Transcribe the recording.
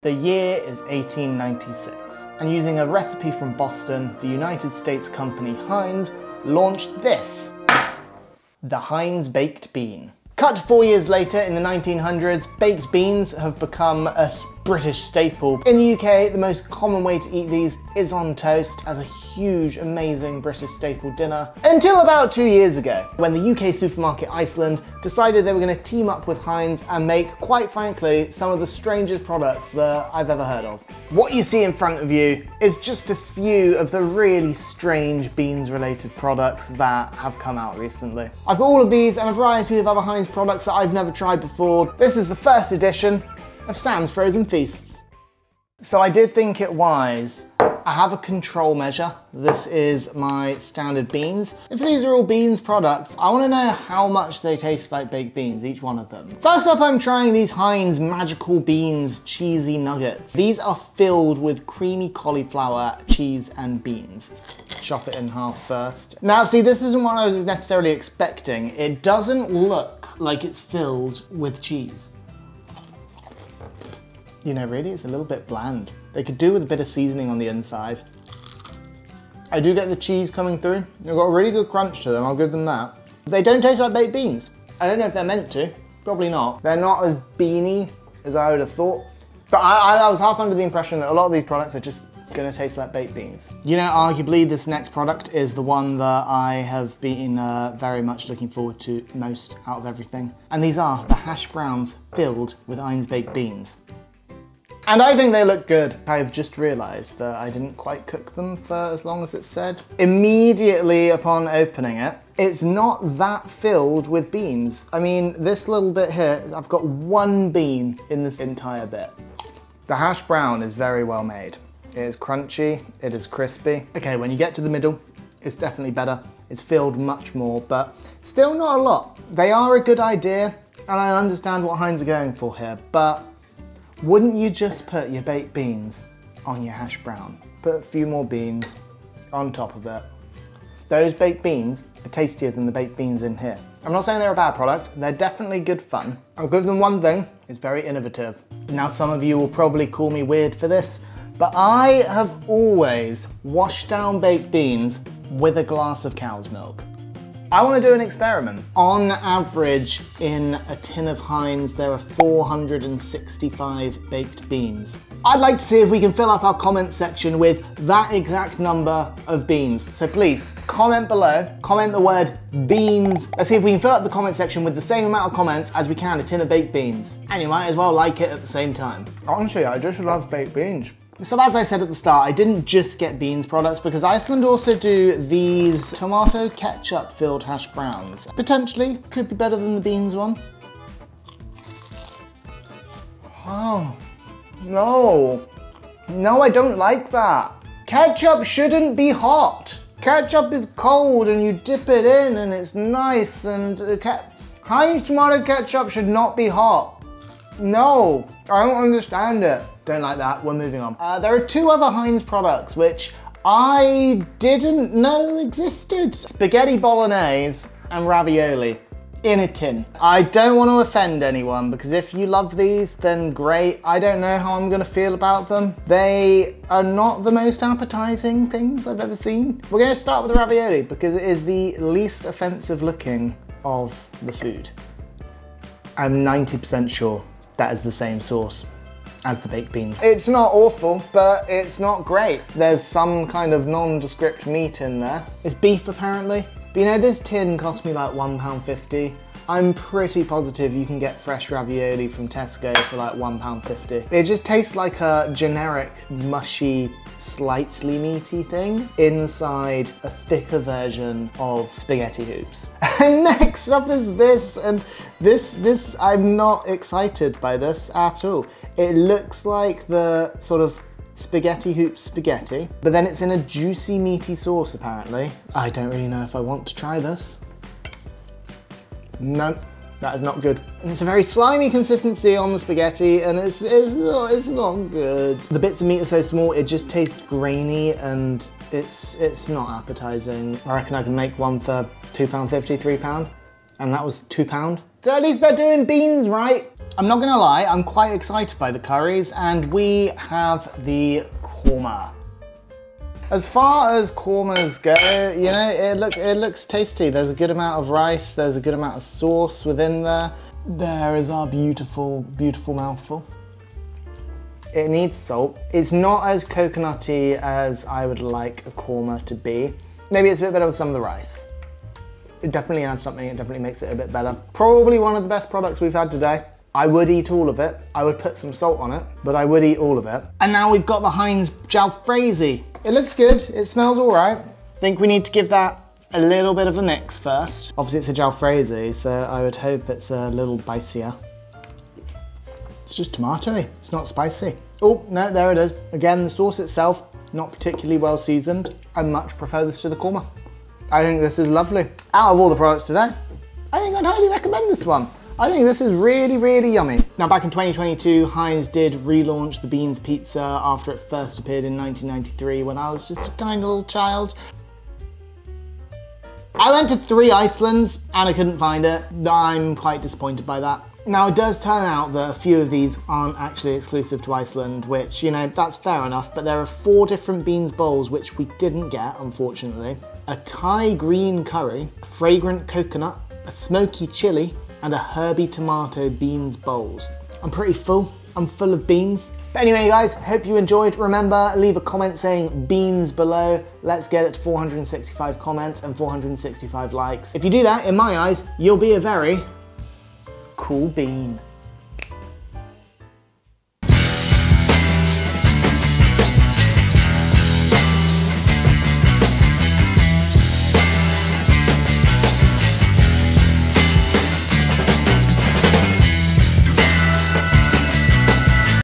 The year is 1896, and using a recipe from Boston, the United States company Heinz launched this, the Heinz baked bean. Cut 4 years later, in the 1900s, baked beans have become a British staple. In the UK, the most common way to eat these is on toast as a huge, amazing British staple dinner. Until about 2 years ago, when the UK supermarket Iceland decided they were going to team up with Heinz and make, quite frankly, some of the strangest products that I've ever heard of. What you see in front of you is just a few of the really strange beans-related products that have come out recently. I've got all of these and a variety of other Heinz products that I've never tried before. This is the first edition of Sam's Frozen Feasts. So I did think it wise. I have a control measure. This is my standard beans. If these are all beans products, I want to know how much they taste like baked beans, each one of them. First up, I'm trying these Heinz Magical Beans Cheesy Nuggets. These are filled with creamy cauliflower, cheese, and beans. Chop it in half first. Now, see, this isn't what I was necessarily expecting. It doesn't look like it's filled with cheese. You know, really, it's a little bit bland. They could do with a bit of seasoning on the inside. I do get the cheese coming through. They've got a really good crunch to them, I'll give them that. They don't taste like baked beans. I don't know if they're meant to, probably not. They're not as beany as I would have thought. But I was half under the impression that a lot of these products are just gonna taste like baked beans. You know, arguably this next product is the one that I have been very much looking forward to most out of everything. And these are the hash browns filled with Heinz baked beans. And I think they look good. I've just realized that I didn't quite cook them for as long as it said. Immediately upon opening it, it's not that filled with beans. I mean, this little bit here, I've got one bean in this entire bit. The hash brown is very well made. It is crunchy, it is crispy. Okay, when you get to the middle, it's definitely better. It's filled much more, but still not a lot. They are a good idea, and I understand what Heinz are going for here, but wouldn't you just put your baked beans on your hash brown? Put a few more beans on top of it. Those baked beans are tastier than the baked beans in here. I'm not saying they're a bad product, they're definitely good fun. I'll give them one thing, it's very innovative. Now some of you will probably call me weird for this, but I have always washed down baked beans with a glass of cow's milk. I want to do an experiment. On average, in a tin of Heinz, there are 465 baked beans. I'd like to see if we can fill up our comment section with that exact number of beans. So please, comment below, comment the word beans. Let's see if we can fill up the comment section with the same amount of comments as we can a tin of baked beans. And you might as well like it at the same time. Honestly, I just love baked beans. So as I said at the start, I didn't just get beans products because Iceland also do these tomato ketchup filled hash browns. Potentially, could be better than the beans one. Oh, no. No, I don't like that. Ketchup shouldn't be hot. Ketchup is cold and you dip it in and it's nice, and Heinz tomato ketchup should not be hot. No, I don't understand it. Don't like that, we're moving on. There are two other Heinz products which I didn't know existed. Spaghetti bolognese and ravioli in a tin. I don't want to offend anyone because if you love these, then great. I don't know how I'm gonna feel about them. They are not the most appetizing things I've ever seen. We're gonna start with the ravioli because it is the least offensive looking of the food. I'm 90% sure that is the same sauce as the baked beans. It's not awful, but it's not great. There's some kind of nondescript meat in there. It's beef apparently. But you know, this tin cost me like £1.50. I'm pretty positive you can get fresh ravioli from Tesco for like £1.50. It just tastes like a generic, mushy, slightly meaty thing inside a thicker version of spaghetti hoops. And next up is this, and this I'm not excited by this at all. It looks like the sort of spaghetti hoop spaghetti, but then it's in a juicy, meaty sauce apparently. I don't really know if I want to try this. No, that is not good. And it's a very slimy consistency on the spaghetti, and it's not good. The bits of meat are so small, it just tastes grainy, and it's not appetizing. I reckon I can make one for £2.50, £3, and that was £2. So at least they're doing beans right. I'm not gonna lie, I'm quite excited by the curries, and we have the korma. As far as kormas go, you know, it looks tasty. There's a good amount of rice, there's a good amount of sauce within there. There is our beautiful, beautiful mouthful. It needs salt. It's not as coconutty as I would like a korma to be. Maybe it's a bit better with some of the rice. It definitely adds something, it definitely makes it a bit better. Probably one of the best products we've had today. I would eat all of it. I would put some salt on it, but I would eat all of it. And now we've got the Heinz Jalfrezi. It looks good, it smells all right. I think we need to give that a little bit of a mix first. Obviously it's a Jalfrezi, so I would hope it's a little spicier. It's just tomatoey, it's not spicy. Oh, no, there it is. Again, the sauce itself, not particularly well seasoned. I much prefer this to the korma. I think this is lovely. Out of all the products today, I think I'd highly recommend this one. I think this is really, really yummy. Now, back in 2022, Heinz did relaunch the Beanz pizza after it first appeared in 1993 when I was just a tiny little child. I went to 3 Icelands and I couldn't find it. I'm quite disappointed by that. Now, it does turn out that a few of these aren't actually exclusive to Iceland, which, you know, that's fair enough, but there are 4 different Beanz bowls which we didn't get, unfortunately. A Thai green curry, a fragrant coconut, a smoky chili, and a herby tomato Beanz bowls. I'm pretty full. I'm full of beans. But anyway, guys, hope you enjoyed. Remember, leave a comment saying beans below. Let's get it to 465 comments and 465 likes. If you do that, in my eyes, you'll be a very cool bean.